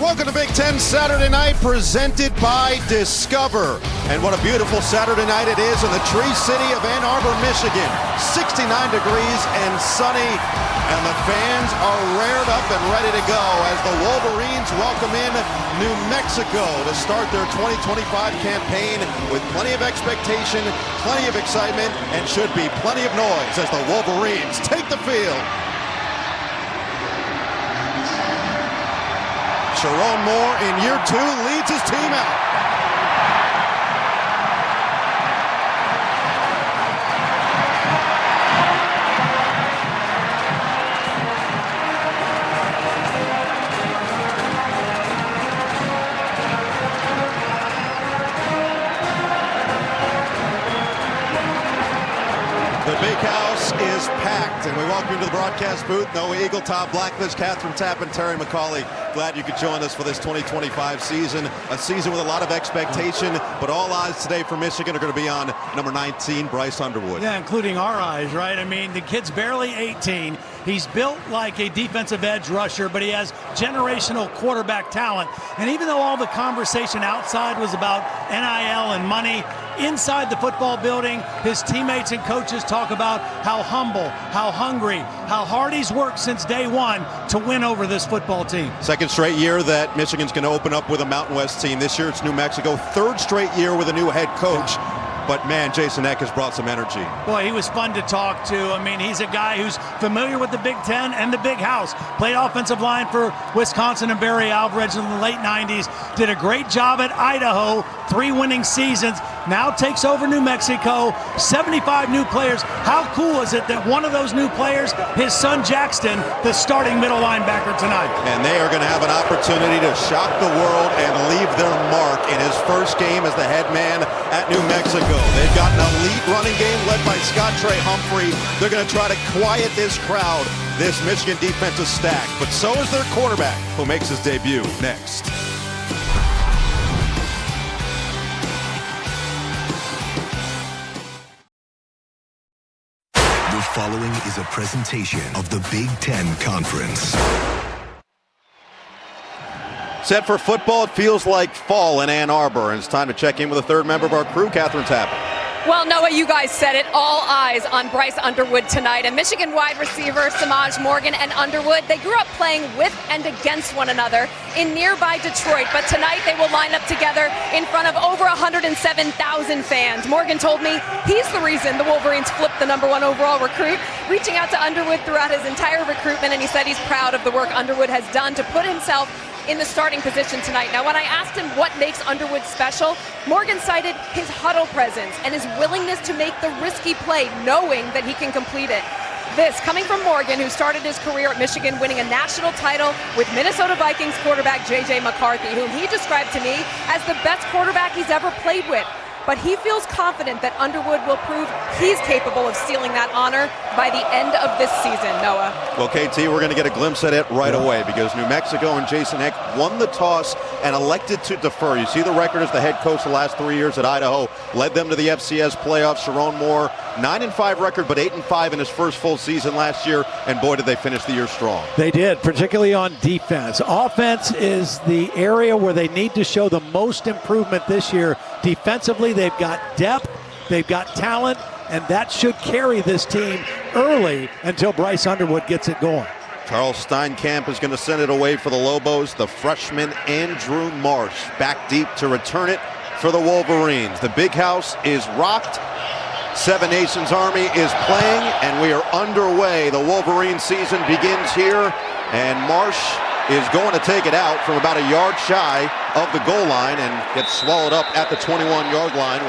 Welcome to Big Ten Saturday Night, presented by Discover. And what a beautiful Saturday night it is in the Tree City of Ann Arbor, Michigan. 69 degrees and sunny, and the fans are rared up and ready to go as the Wolverines welcome in New Mexico to start their 2025 campaign with plenty of expectation, plenty of excitement, and should be plenty of noise as the Wolverines take the field. Sharon Moore in year 2 leads his team out. The big house is packed, and we welcome you to the broadcast booth. Noah Eagletop, Blacklist, Catherine Tapp, and Terry McCauley. Glad you could join us for this 2025 season. A season with a lot of expectation, but all eyes today for Michigan are going to be on number 19, Bryce Underwood. Yeah, including our eyes, right? I mean, the kid's barely 18. He's built like a defensive edge rusher, but he has generational quarterback talent. And even though all the conversation outside was about NIL and money, inside the football building, his teammates and coaches talk about how humble, how hungry, how hard he's worked since day one to win over this football team. Second straight year that Michigan's going to open up with a Mountain West team. This year it's New Mexico. Third straight year with a new head coach. But, man, Jason Eck has brought some energy. Boy, he was fun to talk to. I mean, he's a guy who's familiar with the Big Ten and the Big House. Played offensive line for Wisconsin and Barry Alvarez in the late 90s. Did a great job at Idaho. 3 winning seasons. Now takes over New Mexico. 75 new players. How cool is it that one of those new players, his son Jackson, the starting middle linebacker tonight? And they are going to have an opportunity to shock the world and leave their mark in his first game as the head man at New Mexico. They've got an elite running game led by Scott Trey Humphrey. They're going to try to quiet this crowd, this Michigan defensive stack. But so is their quarterback, who makes his debut next. The following is a presentation of the Big Ten Conference. Set for football, it feels like fall in Ann Arbor, and it's time to check in with a third member of our crew, Catherine Tapp. Well, Noah, you guys said it. All eyes on Bryce Underwood tonight. A Michigan wide receiver, Samaj Morgan and Underwood, they grew up playing with and against one another in nearby Detroit. But tonight they will line up together in front of over 107,000 fans. Morgan told me he's the reason the Wolverines flipped the #1 overall recruit, reaching out to Underwood throughout his entire recruitment. And he said he's proud of the work Underwood has done to put himself in the starting position tonight. Now, when I asked him what makes Underwood special, Morgan cited his huddle presence and his willingness to make the risky play, knowing that he can complete it. This coming from Morgan, who started his career at Michigan winning a national title with Minnesota Vikings quarterback J.J. McCarthy, whom he described to me as the best quarterback he's ever played with. But he feels confident that Underwood will prove he's capable of stealing that honor by the end of this season, Noah. Well, KT, we're going to get a glimpse at it right away because New Mexico and Jason Eck won the toss and elected to defer. You see the record as the head coach the last 3 years at Idaho, led them to the FCS playoffs. Sharon Moore, 9-5 record, but 8-5 in his first full season last year, and boy, did they finish the year strong. They did, particularly on defense. Offense is the area where they need to show the most improvement this year. Defensively, they've got depth, they've got talent, and that should carry this team early until Bryce Underwood gets it going. Charles Steinkamp is going to send it away for the Lobos. The freshman Andrew Marsh back deep to return it for the Wolverines. The big house is rocked. Seven Nations Army is playing, and we are underway. The Wolverine season begins here, and Marsh is going to take it out from about a yard shy of the goal line and gets swallowed up at the 21-yard line.